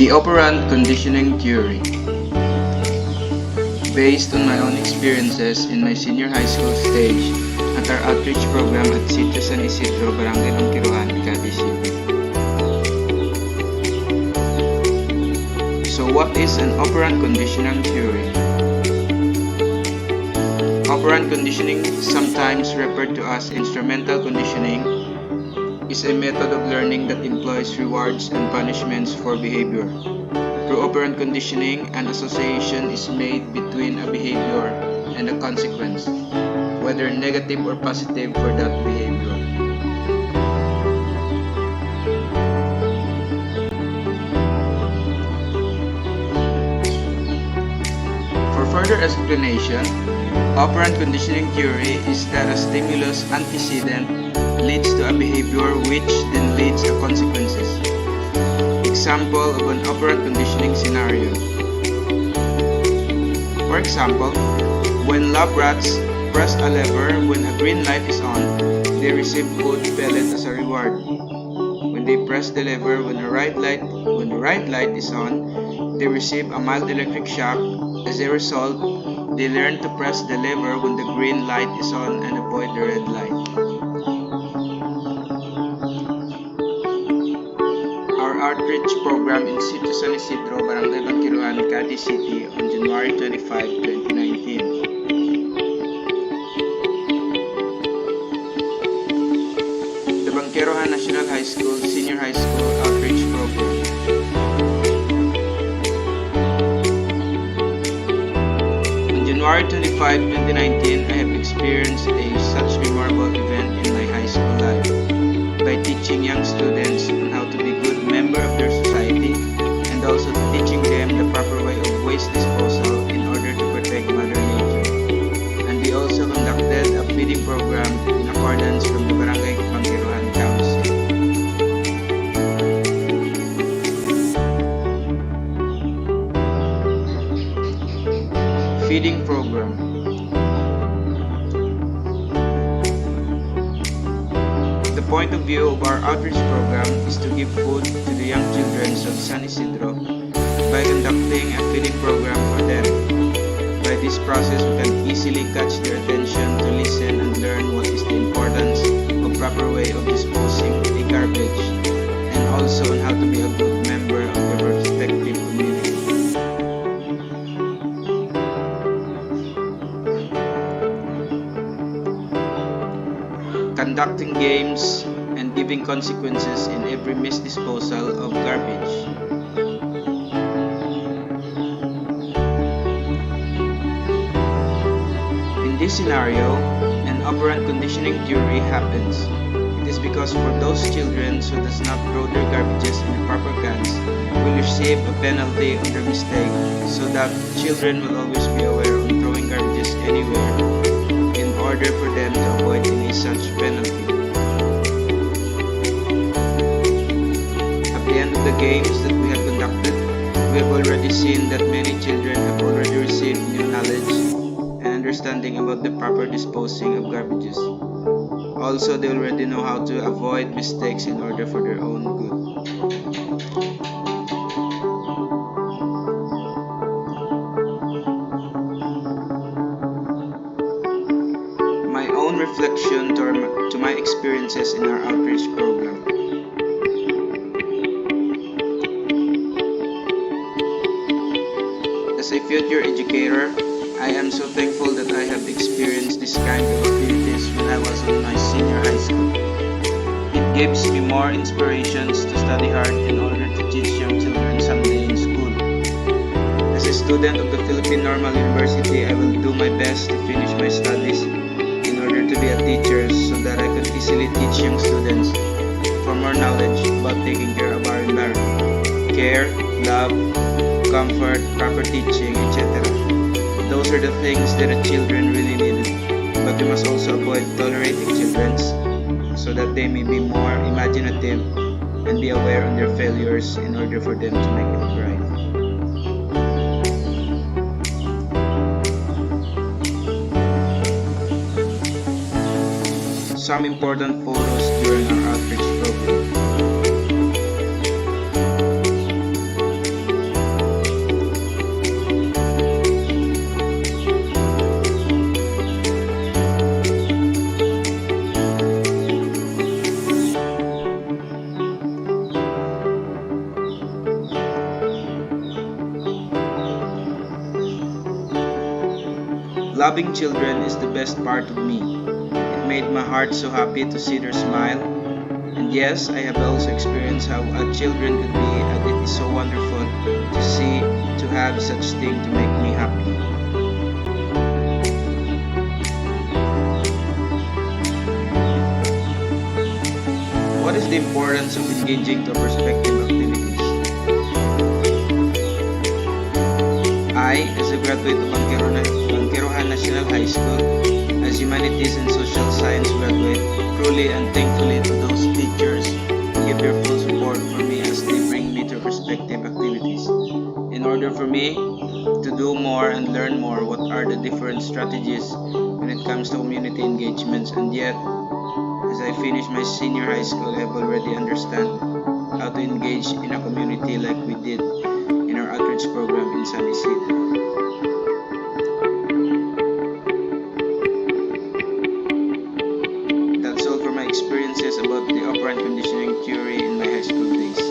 The operant conditioning theory. Based on my own experiences in my senior high school stage at our outreach program at Sitio San Isidro, Barangay Bangkiruhan, Cavite City. So what is an operant conditioning theory? Operant conditioning, sometimes referred to as instrumental conditioning, is a method of learning that employs rewards and punishments for behavior. Through operant conditioning, an association is made between a behavior and a consequence, whether negative or positive for that behavior. For further explanation, operant conditioning theory is that a stimulus antecedent leads to a behavior which then leads to consequences. Example of an operant conditioning scenario. For example, when lab rats press a lever when a green light is on, they receive food pellet as a reward. When they press the lever when the right light is on, they receive a mild electric shock. As a result, they learn to press the lever when the green light is on and avoid the red light. Our outreach program in Sitio San Isidro, Barangay Bangkiruhan, Cavite City on January 25, 2019. The Bangkiruhan National High School Senior High School Outreach Program. On January 25, 2019, I have experienced such memorable event in my high school life by teaching young students on how to be good member of their society and also teaching them the proper way of waste disposal in order to protect Mother Nature. And we also conducted a feeding program in accordance from the Barangay Bangkiruhan Council. Feeding program. The point of view of our outreach program is to give food to the young children of San Isidro by conducting a feeding program for them. By this process, we can easily catch their attention to listen and learn what is the importance of proper way of disposing the garbage and also on how to be a good member of their respective community. Conducting games and giving consequences in every misdisposal of garbage. In this scenario, an operant conditioning theory happens. It is because for those children who does not throw their garbages in the proper cans will receive a penalty on their mistake, so that children will always be aware of throwing garbages anywhere in order for them to avoid any such penalty. At the end of the games that we have conducted, we have already seen that many children have already received new knowledge and understanding about the proper disposing of garbages. Also, they already know how to avoid mistakes in order for their own good. My own reflection to my experiences in our outreach program. As a future educator, I am so thankful that I have experienced this kind of activities when I was in my senior high school. It gives me more inspirations to study hard in order to teach young children someday in school. As a student of the Philippine Normal University, I will do my best to finish my studies in order to be a teacher so that I can easily teach young students for more knowledge about taking care of our environment. Care, love, comfort, proper teaching, etc. Those are the things that the children really needed. But we must also avoid tolerating children so that they may be more imaginative and be aware of their failures in order for them to make it right. Some important photos during our outreach program. Loving children is the best part of me. It made my heart so happy to see their smile. And yes, I have also experienced how children could be, and it is so wonderful to see, to have such thing to make me happy. What is the importance of engaging to perspective activities? I, as a graduate of Bangkerohan National High School, as humanities and social science graduate, truly and thankfully to those teachers who give their full support for me as they bring me to perspective activities. In order for me to do more and learn more, what are the different strategies when it comes to community engagements, and yet, as I finish my senior high school, I have already understand how to engage in a community like we did in our outreach program in San Isidro. That's all for my experiences about the operant conditioning theory in my high school days.